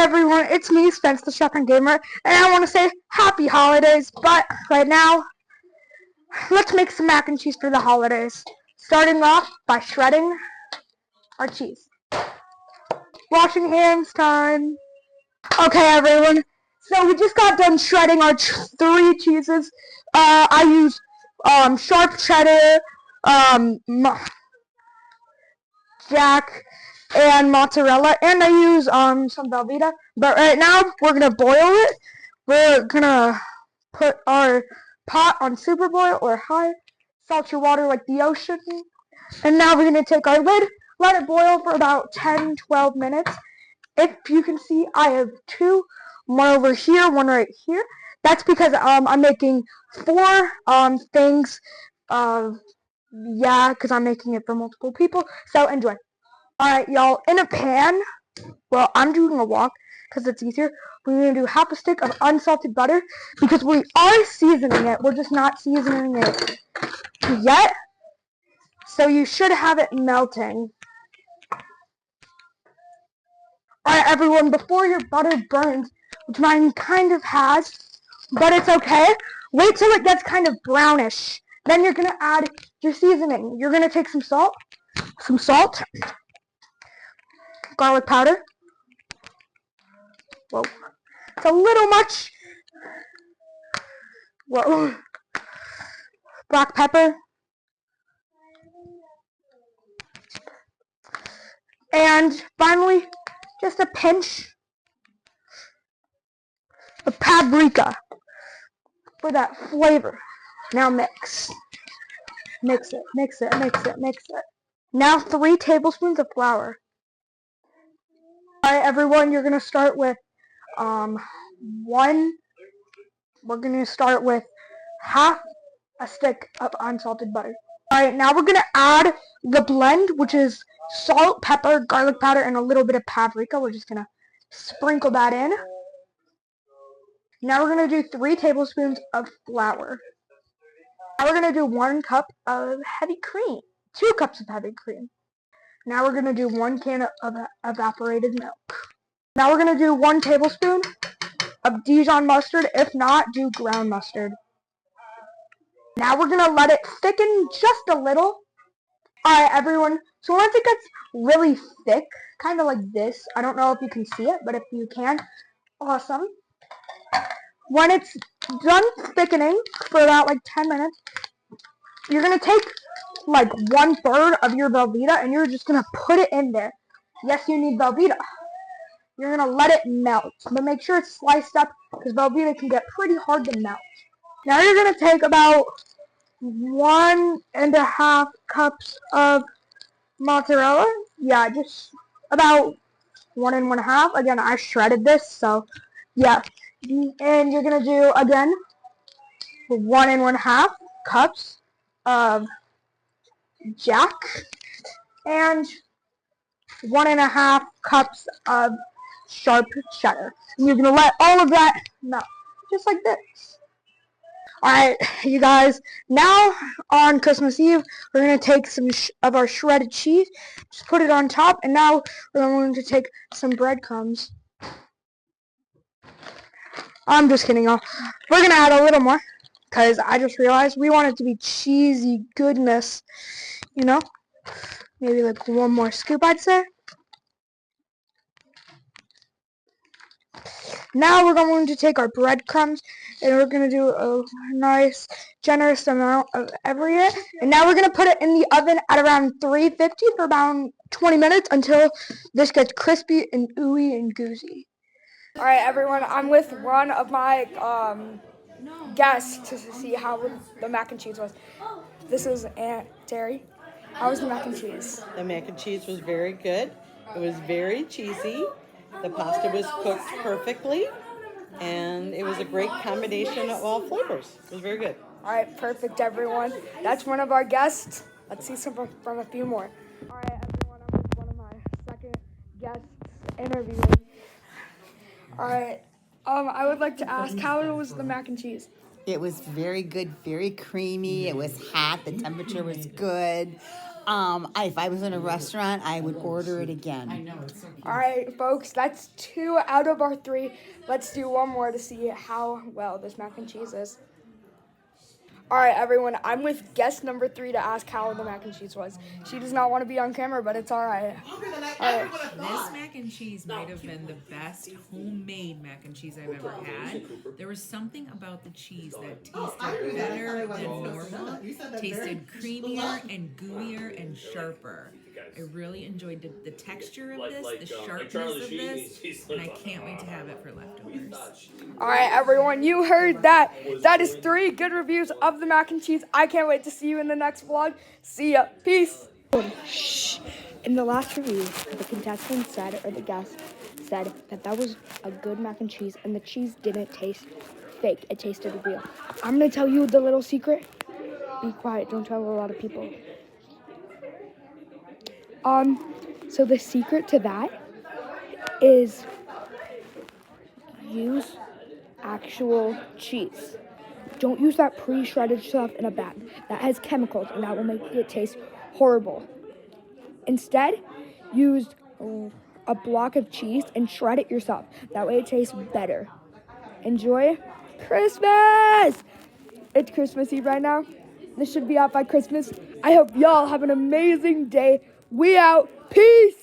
everyone, it's me, Spence the Chef and Gamer, and I want to say happy holidays, but right now, let's make some mac and cheese for the holidays. Starting off by shredding our cheese. Washing hands time. Okay, everyone, so we just got done shredding our 3 cheeses. I use sharp cheddar, Jack, and mozzarella, and I use some Velveeta. But right now we're gonna boil it. We're gonna put our pot on super boil or high. Salt your water like the ocean. And now we're gonna take our lid, let it boil for about 10-12 minutes. If you can see, I have 2, one over here, one right here. That's because I'm making 4 things. Yeah, because I'm making it for multiple people. So enjoy. Alright, y'all, in a pan, well, I'm doing a wok because it's easier. We're going to do half a stick of unsalted butter because we are seasoning it. We're just not seasoning it yet. So you should have it melting. Alright, everyone, before your butter burns, which mine kind of has, but it's okay, wait till it gets kind of brownish. Then you're going to add your seasoning. You're going to take some salt, garlic powder. Whoa. It's a little much. Whoa. Black pepper. And finally, just a pinch of paprika for that flavor. Now mix. Mix it, mix it, mix it, mix it. Now 3 tablespoons of flour. Alright, everyone, you're going to start with we're going to start with half a stick of unsalted butter. Alright, now we're going to add the blend, which is salt, pepper, garlic powder, and a little bit of paprika. We're just going to sprinkle that in. Now we're going to do 3 tablespoons of flour. Now we're going to do 1 cup of heavy cream. 2 cups of heavy cream. Now we're going to do 1 can of evaporated milk. Now we're going to do 1 tablespoon of Dijon mustard. If not, do ground mustard. Now we're going to let it thicken just a little. Alright, everyone. So once it gets really thick, kind of like this, I don't know if you can see it, but if you can, awesome. When it's done thickening for about like 10 minutes, you're going to take like 1/3 of your Velveeta and you're just going to put it in there. Yes, you need Velveeta. You're going to let it melt, but make sure it's sliced up because Velveeta can get pretty hard to melt. Now you're going to take about 1.5 cups of mozzarella. Yeah, just about 1 and 1/2. Again, I shredded this, so yeah. And you're going to do, again, 1 and 1/2 cups of Jack and 1.5 cups of sharp cheddar. And you're going to let all of that melt, just like this. Alright, you guys, now on Christmas Eve, we're going to take some of our shredded cheese, just put it on top, and now we're going to take some breadcrumbs. I'm just kidding. We're going to add a little more, because I just realized we want it to be cheesy goodness, you know? Maybe like 1 more scoop, I'd say. Now we're going to take our breadcrumbs and we're going to do a nice, generous amount of every. And now we're going to put it in the oven at around 350 for about 20 minutes until this gets crispy and ooey and gooey. Alright, everyone, I'm with one of my guests to see how the mac and cheese was. This is Aunt Terry. How was the mac and cheese? The mac and cheese was very good. It was very cheesy. The pasta was cooked perfectly, and it was a great combination of all flavors. It was very good. All right, perfect, everyone. That's one of our guests. Let's see some from a few more. All right, everyone, I'm with one of my second guests interviewing. All right, I would like to ask, how was the mac and cheese? It was very good, very creamy. It was hot. The temperature was good. If I was in a restaurant, I would order it again. I know, it's so cute. All right, folks, that's 2 out of our 3. Let's do one more to see how well this mac and cheese is. All right, everyone, I'm with guest number 3 to ask how the mac and cheese was. She does not want to be on camera, but it's all right. This mac and cheese might have been the best homemade mac and cheese I've ever had. There was something about the cheese that tasted better than normal, tasted creamier and gooier and sharper. I really enjoyed the texture of this, the sharpness of this, and I can't wait to have it for leftovers. All right, everyone, you heard that. That is 3 good reviews of the mac and cheese. I can't wait to see you in the next vlog. See ya. Peace. Shh. In the last review, the contestant said, or the guest said, that was a good mac and cheese, and the cheese didn't taste fake. It tasted real. I'm going to tell you the little secret. Be quiet. Don't tell a lot of people. So the secret to that is use actual cheese. Don't use that pre-shredded stuff in a bag. That has chemicals, and that will make it taste horrible. Instead, use a block of cheese and shred it yourself. That way it tastes better. Enjoy Christmas! It's Christmas Eve right now. This should be out by Christmas. I hope y'all have an amazing day. We out. Peace!